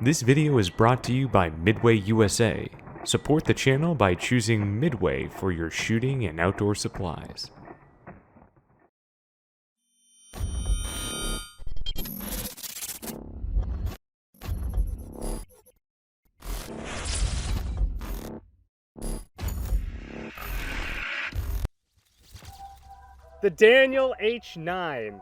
This video is brought to you by Midway USA. Support the channel by choosing Midway for your shooting and outdoor supplies. The Daniel H9.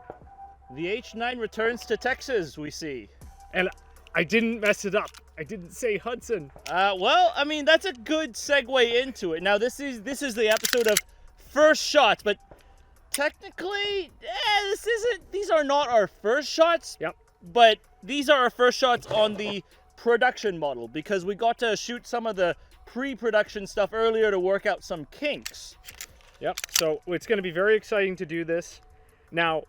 The H9 returns to Texas, we see. And I didn't mess it up. I didn't say Hudson. Well, I mean, that's a good segue into it. Now, this is the episode of first shots, but technically, these are not our first shots. Yep. But these are our first shots on the production model because we got to shoot some of the pre-production stuff earlier to work out some kinks. Yep, so it's going to be very exciting to do this. Now,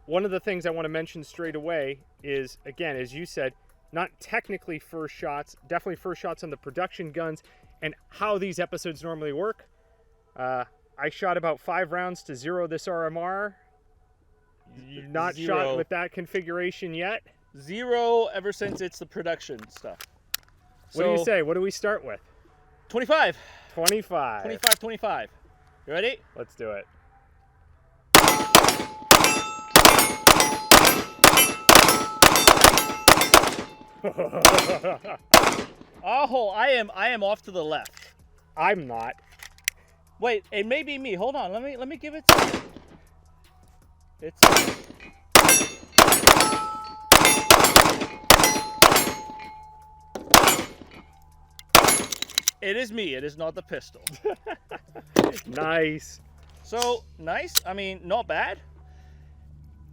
one of the things I want to mention straight away is, again, as you said, not technically first shots, definitely first shots on the production guns, and how these episodes normally work. I shot about 5 rounds to 0 this RMR. You've not shot with that configuration yet? 0 ever since it's the production stuff. What do you say? What do we start with? 25. 25. 25, 25. You ready? Let's do it. Oh, I am off to the left. I'm not. Wait, it may be me. Hold on. Let me give it. It's. It is me. It is not the pistol. Nice. So, nice. I mean, not bad.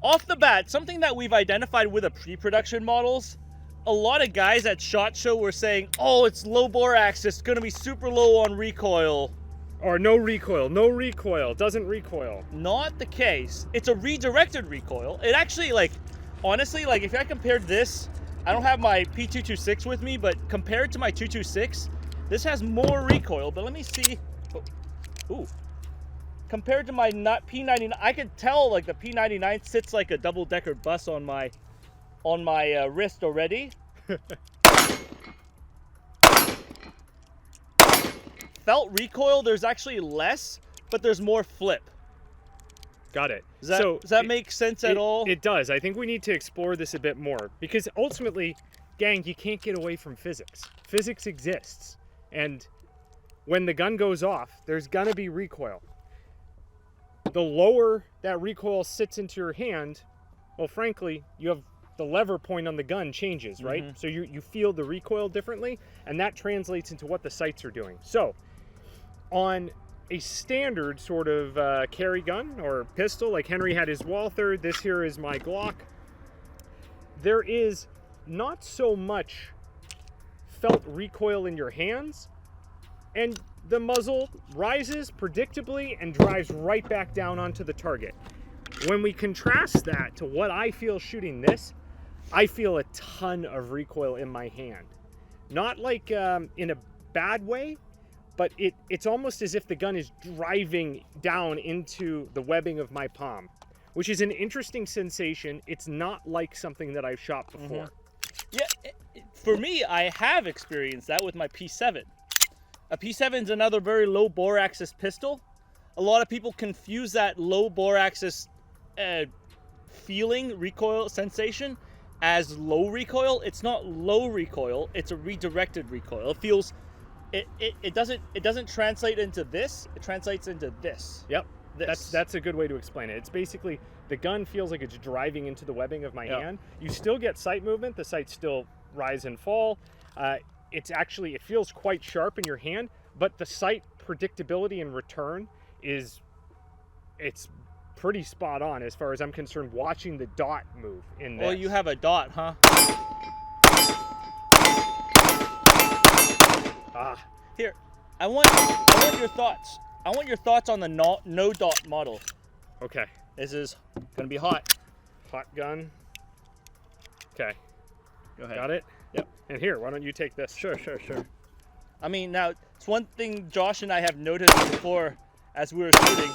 Off the bat, something that we've identified with the pre-production models, a lot of guys at SHOT Show were saying, oh, it's low bore axis, it's going to be super low on recoil. Or no recoil. No recoil. Doesn't recoil. Not the case. It's a redirected recoil. It actually, honestly, if I compared this, I don't have my P226 with me, but compared to my 226, this has more recoil. But let me see. Ooh. Compared to my P99, I could tell the P99 sits like a double-decker bus on my wrist already. Felt recoil, there's actually less, but there's more flip. Got it. Does that make sense at all? It does. I think we need to explore this a bit more because ultimately, gang, you can't get away from physics. Physics exists. And when the gun goes off, there's gonna be recoil. The lower that recoil sits into your hand, well, frankly, you have the lever point on the gun changes, right? Mm-hmm. So you feel the recoil differently, and that translates into what the sights are doing. So on a standard sort of carry gun or pistol, like Henry had his Walther, this here is my Glock, there is not so much felt recoil in your hands, and the muzzle rises predictably and drives right back down onto the target. When we contrast that to what I feel shooting this, I feel a ton of recoil in my hand. Not in a bad way, but it's almost as if the gun is driving down into the webbing of my palm, which is an interesting sensation. It's not like something that I've shot before. Mm-hmm. Yeah, for me, I have experienced that with my P7. A P7 is another very low bore axis pistol. A lot of people confuse that low bore axis feeling, recoil sensation as low recoil. It's not low recoil, it's a redirected recoil. It feels, it doesn't translate into this, it translates into this. Yep, that's a good way to explain it. It's basically, the gun feels like it's driving into the webbing of my hand. You still get sight movement, the sights still rise and fall. It feels quite sharp in your hand, but the sight predictability and return it's pretty spot on as far as I'm concerned watching the dot move in this. Oh, you have a dot, huh? Here, I want your thoughts. I want your thoughts on the no dot model. Okay. This is gonna be hot. Hot gun. Okay. Go ahead. Got it? Yep. And here, why don't you take this? Sure. I mean, now, it's one thing Josh and I have noticed before as we were shooting.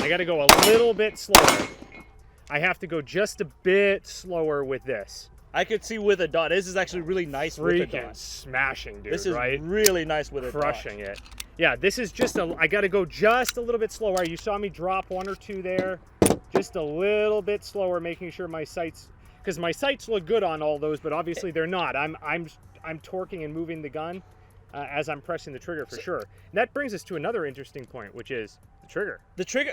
I got to go a little bit slower. I have to go just a bit slower with this. I could see with a dot. This is actually really nice with a Freaking dot. smashing, dude, This is right? really nice with a dot. Crushing it. Yeah, this is just I got to go just a little bit slower. You saw me drop 1 or 2 there. Just a little bit slower, making sure my sights, because my sights look good on all those, but obviously they're not. I'm torquing and moving the gun as I'm pressing the trigger for sure. And that brings us to another interesting point, which is the trigger. The trigger,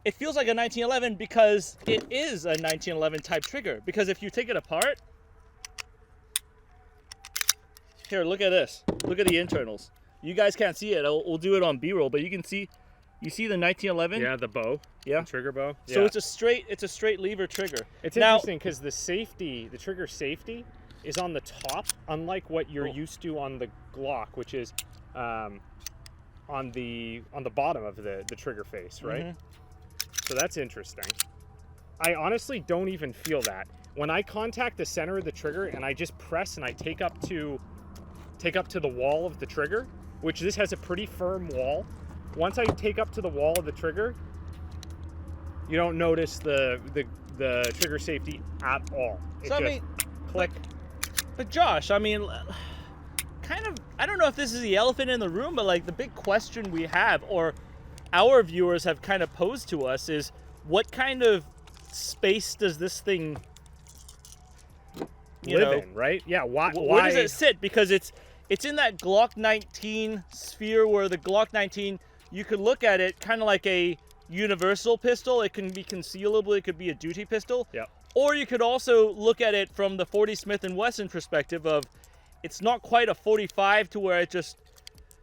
it feels like a 1911 because it is a 1911 type trigger. Because if you take it apart, here, look at this. Look at the internals. You guys can't see it. We'll do it on B-roll, but you can see. You see the 1911? Yeah, the bow. Yeah, the trigger bow. So yeah. it's a straight lever trigger. It's interesting because the trigger safety is on the top, unlike what you're used to on the Glock, which is on the bottom of the trigger face, right? Mm-hmm. So that's interesting. I honestly don't even feel that. When I contact the center of the trigger and I just press and I take up to the wall of the trigger, which this has a pretty firm wall. Once I take up to the wall of the trigger, you don't notice the trigger safety at all. It so just I mean, click. But Josh, I mean, kind of, I don't know if this is the elephant in the room, but like the big question we have, or our viewers have kind of posed to us, is what kind of space does this thing live in, right? Yeah. Why does it sit? Because it's in that Glock 19 sphere where the Glock 19, you could look at it kind of like a universal pistol. It can be concealable. It could be a duty pistol. Yep. Or you could also look at it from the 40 Smith & Wesson perspective of it's not quite a 45 to where it just,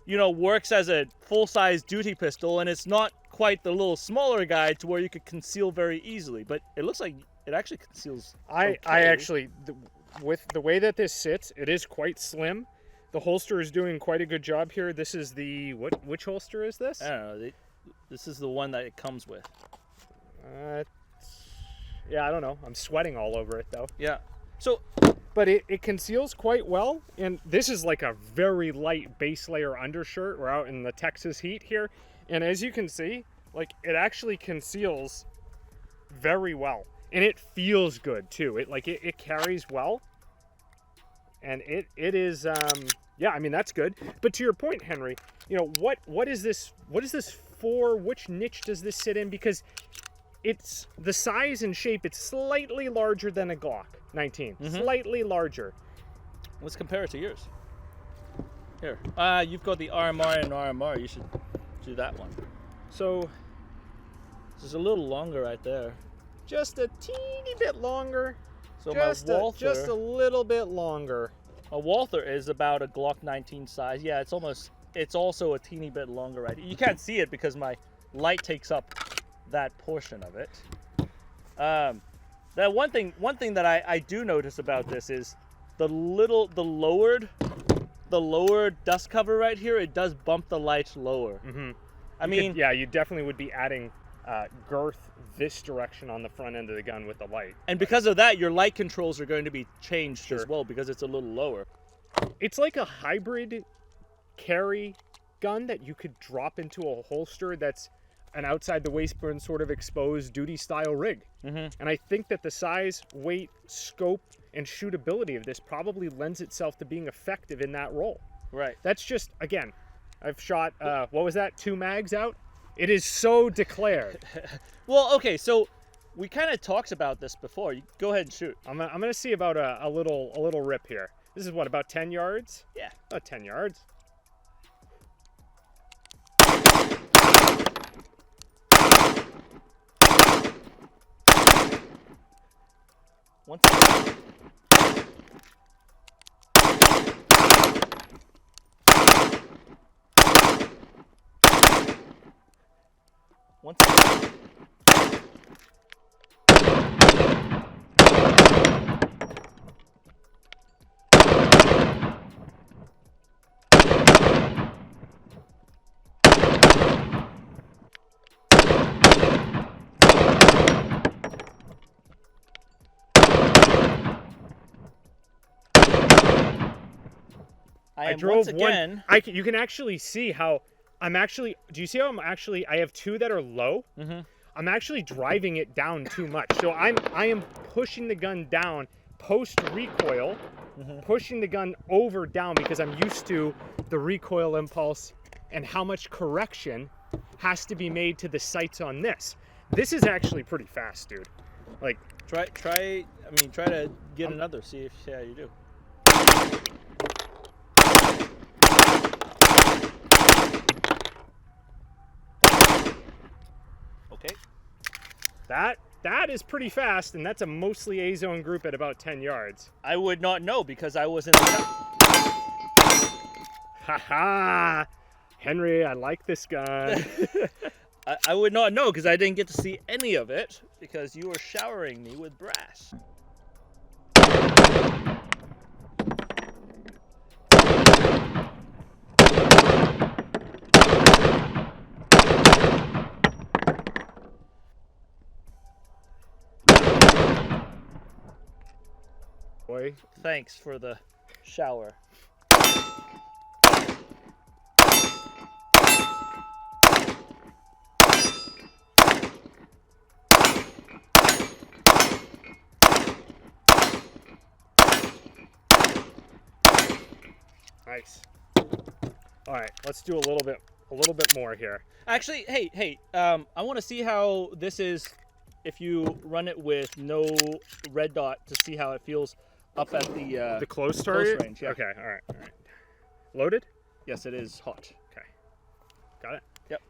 works as a full-size duty pistol, and it's not quite the little smaller guy to where you could conceal very easily. But it looks like it actually conceals okay. I actually, with the way that this sits, it is quite slim. The holster is doing quite a good job here. This is the, which holster is this? I don't know. This is the one that it comes with. Yeah, I don't know. I'm sweating all over it though. Yeah. So, but it conceals quite well. And this is like a very light base layer undershirt. We're out in the Texas heat here. And as you can see, like it actually conceals very well. And it feels good too. It carries well. And it is, yeah, I mean, that's good. But to your point, Henry, what is this for? Which niche does this sit in? Because it's the size and shape, it's slightly larger than a Glock 19. Mm-hmm. Slightly larger. Let's compare it to yours. Here. You've got the RMR and RMR. You should do that one. So, this is a little longer right there. Just a teeny bit longer. So just a little bit longer. A Walther is about a Glock 19 size. Yeah, it's also a teeny bit longer right here. You can't see it because my light takes up that portion of it. That one thing that I do notice about this is the lowered dust cover right here. It does bump the light lower. Mm-hmm. I mean, you definitely would be adding girth this direction on the front end of the gun with the light. And because of that, your light controls are going to be changed as well because it's a little lower. It's like a hybrid carry gun that you could drop into a holster that's an outside the waistband sort of exposed duty style rig. Mm-hmm. And I think that the size, weight, scope, and shootability of this probably lends itself to being effective in that role. Right. That's just, again, I've shot, what was that, 2 mags out? It is so declared. Well, okay, so we kind of talked about this before. You go ahead and shoot. I'm gonna see about a little rip here. This is what, about 10 yards? Yeah. About 10 yards. Once again. Once again. I drove once again. You can actually see how I'm actually, do you see how I have 2 that are low? Mm-hmm. I'm actually driving it down too much. So I am pushing the gun down post recoil, pushing the gun over down because I'm used to the recoil impulse and how much correction has to be made to the sights on this. This is actually pretty fast, dude. Like, Try to get another, see how you do. Okay. that is pretty fast, and that's a mostly A-zone group at about 10 yards. I would not know because I was in the... Haha! Henry, I like this gun. I would not know because I didn't get to see any of it because you were showering me with brass. Boy, Thanks for the shower. nice. All right, let's do a little bit more here. Actually, hey, I want to see how this is if you run it with no red dot to see how it feels up at the close target? range. Yeah. Okay, all right. Loaded? Yes, it is hot. Okay, got it? Yep.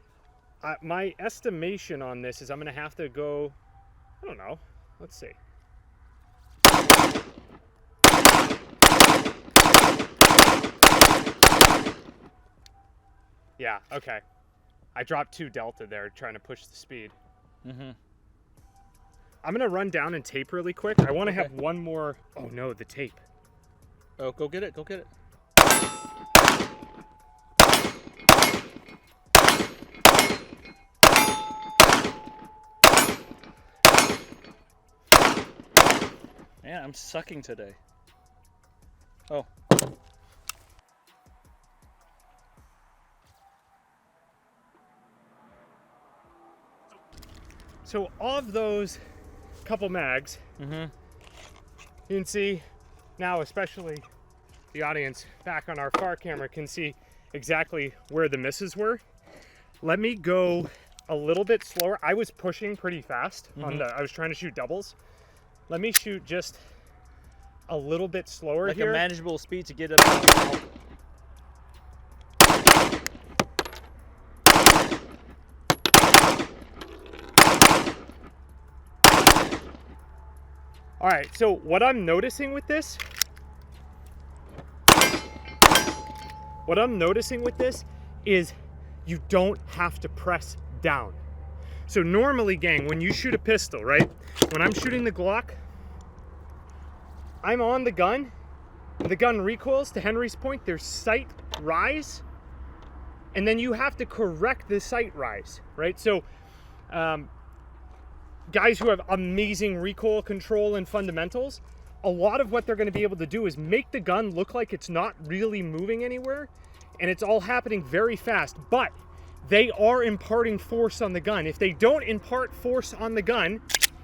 My estimation on this is I'm gonna have to go, I don't know, let's see. Yeah, okay. I dropped 2 delta there trying to push the speed. Mm-hmm. I'm gonna run down and tape really quick. I want to Okay. have one more. Oh no, the tape. Oh, go get it. Go get it. Man, I'm sucking today. Oh. So of those couple mags, Mm-hmm. you can see now, especially the audience back on our far camera can see exactly where the misses were. Let me go a little bit slower. I was pushing pretty fast on I was trying to shoot doubles. Let me shoot just a little bit slower Like here. a manageable speed to get up. All right, so what I'm noticing with this, is you don't have to press down. So normally, gang, when you shoot a pistol, right? When I'm shooting the Glock, I'm on the gun, and the gun recoils. To Henry's point, there's sight rise, and then you have to correct the sight rise, right? So, guys who have amazing recoil control and fundamentals, a lot of what they're going to be able to do is make the gun look like it's not really moving anywhere, and it's all happening very fast, but they are imparting force on the gun. If they don't impart force on the gun,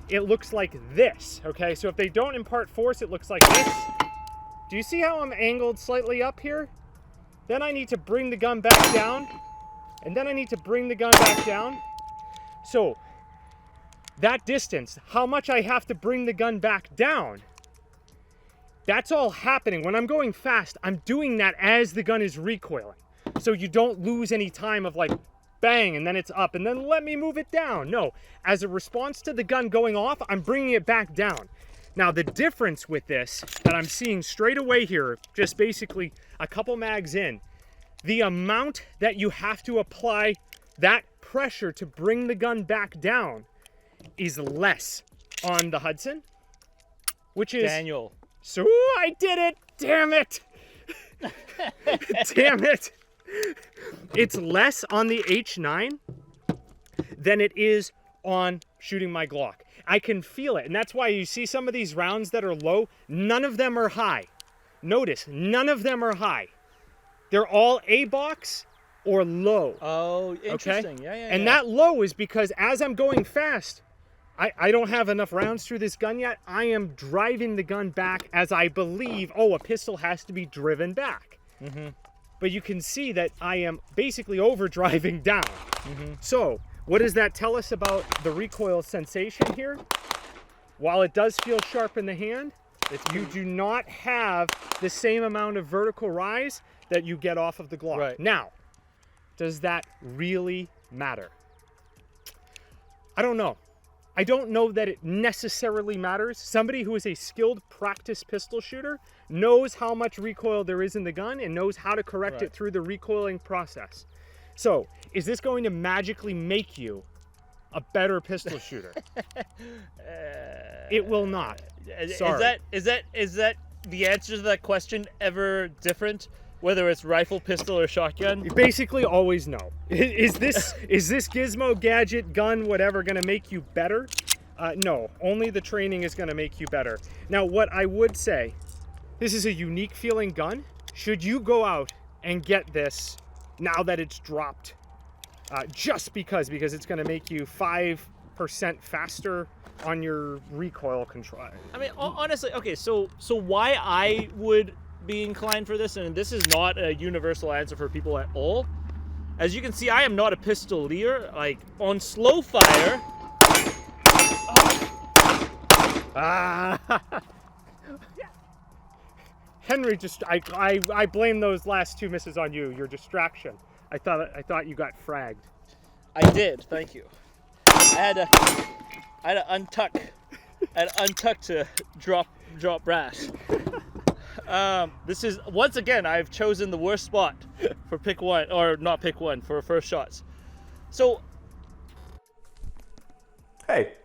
it looks like this, okay? So if they don't impart force, it looks like this. Do you see how I'm angled slightly up here? Then I need to bring the gun back down, and then I need to bring the gun back down. So that distance, how much I have to bring the gun back down, that's all happening. When I'm going fast, I'm doing that as the gun is recoiling. So you don't lose any time of like, bang, and then it's up, and then let me move it down. No, as a response to the gun going off, I'm bringing it back down. Now, the difference with this that I'm seeing straight away here, just basically a couple mags in, the amount that you have to apply that pressure to bring the gun back down is less on the Hudson, which is... Daniel. So I did it! Damn it! Damn it! It's less on the H9 than it is on shooting my Glock. I can feel it, and that's why you see some of these rounds that are low, none of them are high. Notice, none of them are high. They're all A-box, or low. Oh, interesting. Yeah, yeah. And that low is because as I'm going fast, I don't have enough rounds through this gun yet. I am driving the gun back as I believe, a pistol has to be driven back. But you can see that I am basically overdriving down. So what does that tell us about the recoil sensation here? While it does feel sharp in the hand, you do not have the same amount of vertical rise that you get off of the Glock. Right. Now, does that really matter? I don't know. I don't know that it necessarily matters. Somebody who is a skilled practice pistol shooter knows how much recoil there is in the gun and knows how to correct it through the recoiling process. So, is this going to magically make you a better pistol shooter? It will not. Sorry. Is that the answer to that question ever different? Whether it's rifle, pistol, or shotgun? You basically always know. Is this gizmo, gadget, gun, whatever, going to make you better? No, only the training is going to make you better. Now, what I would say, this is a unique feeling gun. Should you go out and get this now that it's dropped, just because it's going to make you 5% faster on your recoil control? I mean, honestly, okay, so why I would be inclined for this, and this is not a universal answer for people at all. As you can see, I am not a pistolier. Like, on slow fire... Henry, just I blame those last two misses on you. Your distraction. I thought you got fragged. I did. Thank you. I had to untuck. I had to untuck to drop brass. This is, once again, I've chosen the worst spot for pick one, or not pick one, for first shots. So, Hey,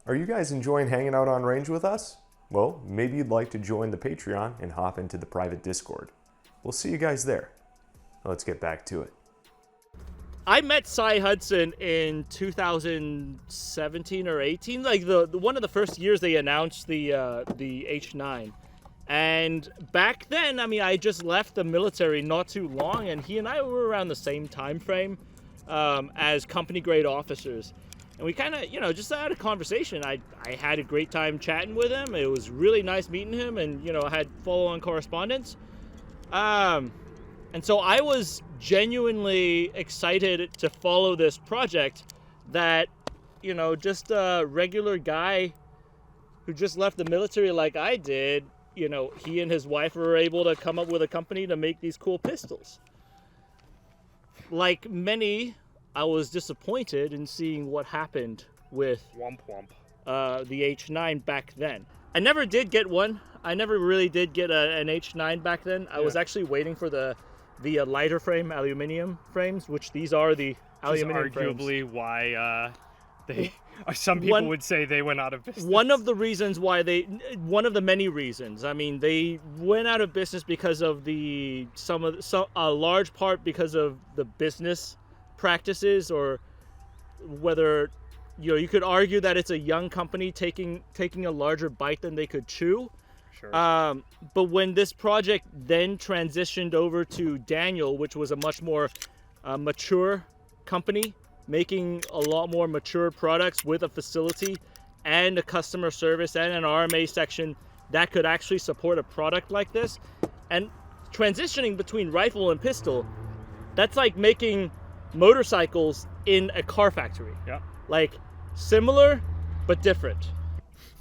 are you guys enjoying hanging out on range with us? Well, maybe you'd like to join the Patreon and hop into the private Discord. We'll see you guys there. Let's get back to it. I met Cy Hudson in 2017 or 18, like the one of the first years they announced the H9. And back then, I mean, I just left the military not too long, and he and I were around the same time frame as company grade officers. And we kind of, just had a conversation. I had a great time chatting with him. It was really nice meeting him, and, I had follow-on correspondence. And so I was genuinely excited to follow this project that, just a regular guy who just left the military like I did, he and his wife were able to come up with a company to make these cool pistols. Like many, I was disappointed in seeing what happened with the H9 back then. I never did get one. I never really did get an H9 back then. I was actually waiting for the lighter frame aluminum frames, which these are the aluminum frames. Arguably why some people would say they went out of business. One of the many reasons. I mean, they went out of business because of a large part because of the business practices, or whether you could argue that it's a young company taking a larger bite than they could chew. Sure. But when this project then transitioned over to Daniel, which was a much more mature company, making a lot more mature products with a facility and a customer service and an RMA section that could actually support a product like this, and transitioning between rifle and pistol, that's like making motorcycles in a car factory. Yeah. Like, similar but different.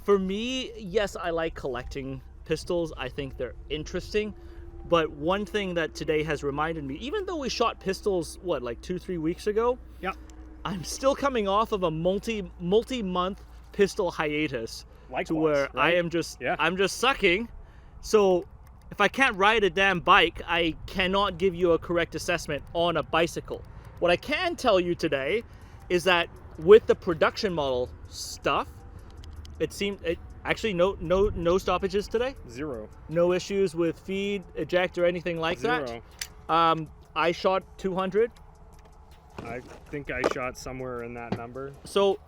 For me, yes, I like collecting pistols. I think they're interesting. But one thing that today has reminded me, even though we shot pistols, like 2-3 weeks ago? Yeah. I'm still coming off of a multi-month pistol hiatus. Likewise, to where right? I'm just sucking. So if I can't ride a damn bike, I cannot give you a correct assessment on a bicycle. What I can tell you today is that with the production model stuff, actually no stoppages today. Zero. No issues with feed, eject, or anything like Zero. that. I shot 200. I think I shot somewhere in that number. So,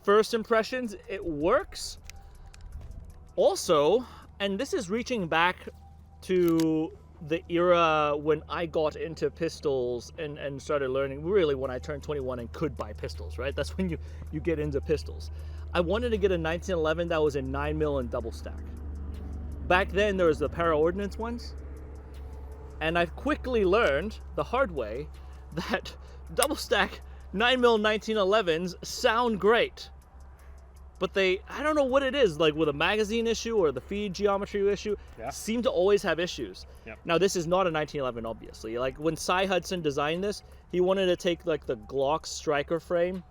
first impressions, it works. Also, and this is reaching back to the era when I got into pistols and started learning, really when I turned 21 and could buy pistols, right? That's when you get into pistols. I wanted to get a 1911 that was in 9mm and double stack. Back then there was the para-ordnance ones, and I quickly learned the hard way that double stack 9mm 1911s sound great, but I don't know what it is, like with a magazine issue or the feed geometry issue, seem to always have issues. Now this is not a 1911, obviously. Like when Cy Hudson designed this, he wanted to take like the Glock striker frame,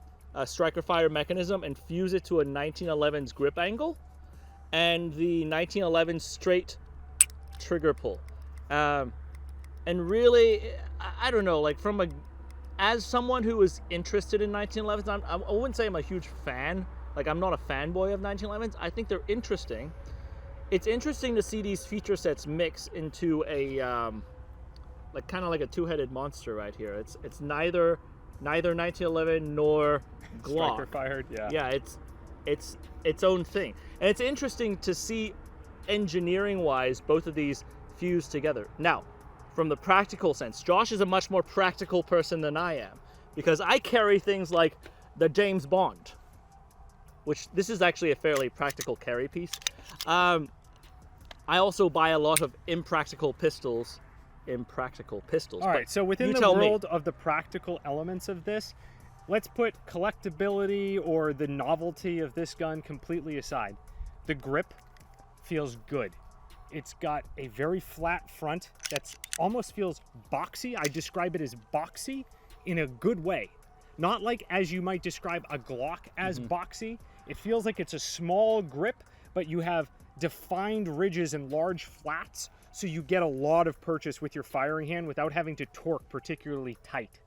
striker fire mechanism, and fuse it to a 1911's grip angle and the 1911 straight trigger pull. And really, I don't know, like as someone who is interested in 1911s, I wouldn't say I'm a huge fan. Like, I'm not a fanboy of 1911s. I think they're interesting. It's interesting to see these feature sets mix into a like kind of like a two-headed monster right here. It's neither 1911 nor Glock. Striker fired, yeah. Yeah, it's its own thing. And it's interesting to see engineering-wise both of these fused together. Now, from the practical sense, Josh is a much more practical person than I am, because I carry things like the James Bond, which this is actually a fairly practical carry piece. I also buy a lot of impractical pistols. All right, so within the world of the practical elements of this, let's put collectability or the novelty of this gun completely aside. The grip feels good. It's got a very flat front that almost feels boxy. I describe it as boxy in a good way. Not like as you might describe a Glock as boxy. It feels like it's a small grip, but you have defined ridges and large flats, so you get a lot of purchase with your firing hand without having to torque particularly tight.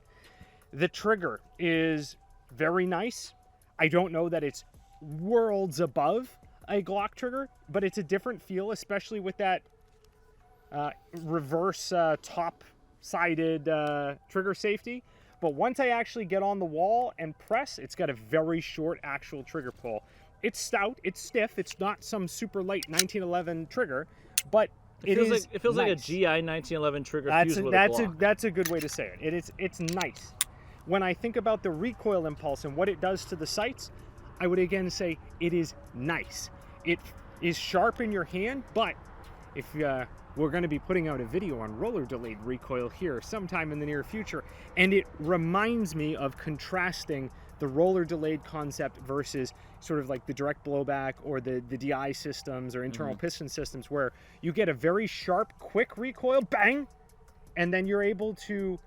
The trigger is very nice. I don't know that it's worlds above a Glock trigger, but it's a different feel, especially with that reverse top-sided trigger safety. But once I actually get on the wall and press, it's got a very short actual trigger pull. It's stout, it's stiff, it's not some super light 1911 trigger, but it feels nice. Like a GI 1911 trigger fused with a Glock. That's a good way to say it. It's nice. When I think about the recoil impulse and what it does to the sights, I would again say it is nice. It is sharp in your hand, but if we're going to be putting out a video on roller delayed recoil here sometime in the near future, and it reminds me of contrasting the roller delayed concept versus sort of like the direct blowback or the DI systems or internal piston systems, where you get a very sharp, quick recoil, bang, and then you're able to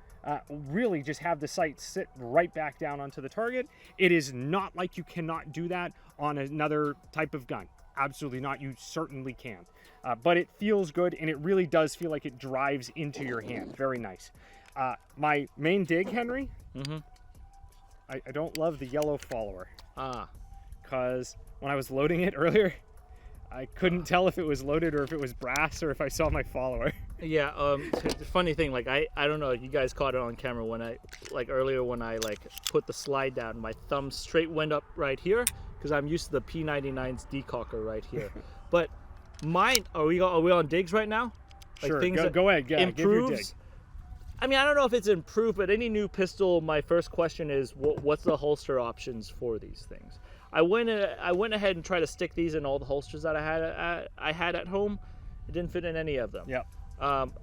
really just have the sight sit right back down onto the target. It is not like you cannot do that on another type of gun. Absolutely not. You certainly can. But it feels good, and it really does feel like it drives into your hand. Very nice. My main dig, Henry, I don't love the yellow follower. Because when I was loading it earlier, I couldn't tell if it was loaded or if it was brass or if I saw my follower. Yeah, the funny thing, like I don't know if you guys caught it on camera when I, like earlier when I like put the slide down, my thumb straight went up right here because I'm used to the P99's decocker right here. But mine, are we on digs right now? Like sure, things go ahead, give your dig. I mean, I don't know if it's improved, but any new pistol, my first question is, what's the holster options for these things? I went ahead and tried to stick these in all the holsters that I had at home. It didn't fit in any of them. Yep.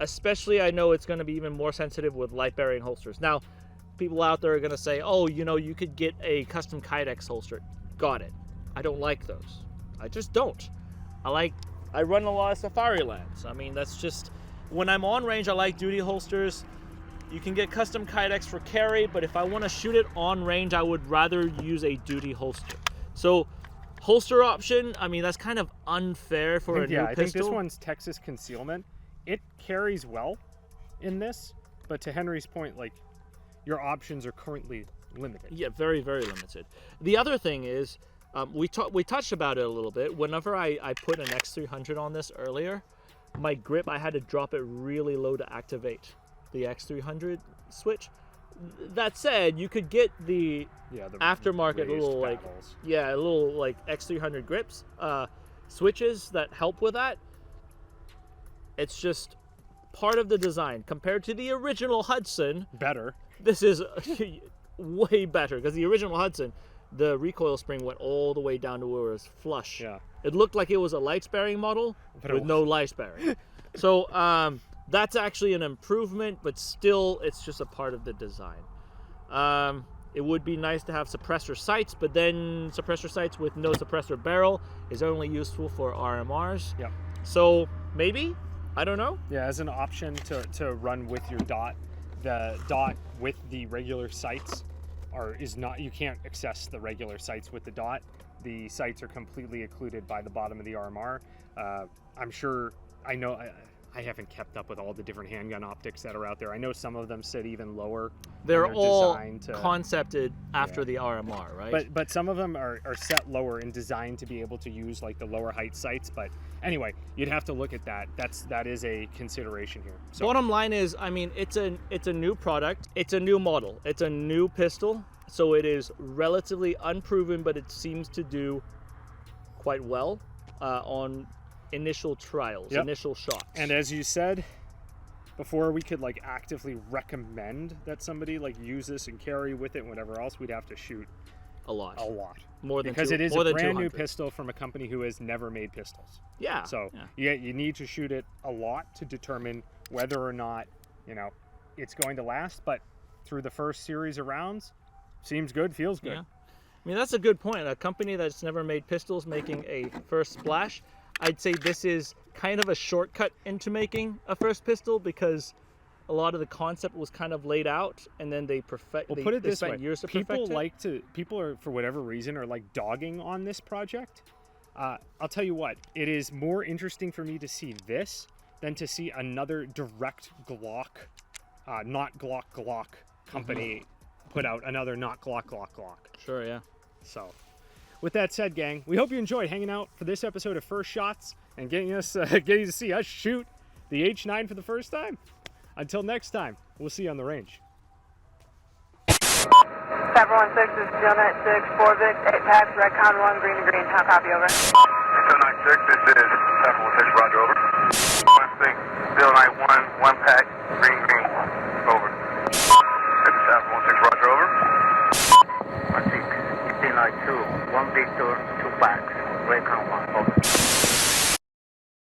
Especially, I know it's going to be even more sensitive with light-bearing holsters. Now, people out there are going to say, oh, you know, you could get a custom Kydex holster. Got it. I don't like those. I just don't. I run a lot of safari lands. I mean, that's just, when I'm on range, I like duty holsters. You can get custom Kydex for carry, but if I want to shoot it on range, I would rather use a duty holster. So, holster option, I mean, that's kind of unfair for a new pistol. Yeah, I think this one's Texas concealment. It carries well in this, but to Henry's point, like, your options are currently limited. Yeah, very, very limited. The other thing is, we touched about it a little bit. Whenever I put an X300 on this earlier, my grip, I had to drop it really low to activate the X300 switch. That said, you could get the aftermarket little like X300 grips, switches that help with that. It's just, part of the design. Compared to the original Hudson, Better. this is way better, because the original Hudson, the recoil spring went all the way down to where it was flush. Yeah. It looked like it was a light sparing model with no light sparing. So that's actually an improvement, but still it's just a part of the design. It would be nice to have suppressor sights, but then suppressor sights with no suppressor barrel is only useful for RMRs. Yeah. So maybe, I don't know. Yeah, as an option to run with your dot, the dot with the regular sights is not, you can't access the regular sights with the dot. The sights are completely occluded by the bottom of the RMR. I'm sure, I haven't kept up with all the different handgun optics that are out there. I know some of them sit even lower. They're all designed to, concepted after the RMR, right? But some of them are set lower and designed to be able to use like the lower height sights. But anyway, you'd have to look at that. That is a consideration here. So bottom line is, I mean, it's a new product. It's a new model. It's a new pistol. So it is relatively unproven, but it seems to do quite well on initial trials, initial shots. And as you said, before we could like actively recommend that somebody like use this and carry with it and whatever else, we'd have to shoot a lot. More than because it is a brand new pistol from a company who has never made pistols. Yeah. So you need to shoot it a lot to determine whether or not, it's going to last. But through the first series of rounds, seems good, feels good. Yeah. I mean, that's a good point. A company that's never made pistols making a first splash. I'd say this is kind of a shortcut into making a first pistol, because a lot of the concept was kind of laid out, and then they perfect. Well, put it this way: years to people are, for whatever reason, are like dogging on this project. I'll tell you what: it is more interesting for me to see this than to see another direct Glock, not Glock company put out another not Glock. Sure, yeah. So. With that said, gang, we hope you enjoyed hanging out for this episode of First Shots and getting to see us shoot the H9 for the first time. Until next time, we'll see you on the range. 716, this is Steel 96, 4 Vic, 8 packs, Recon 1, green to green. How copy, over? Steel 96, this is 716, roger, over. 1 Steel 91, 1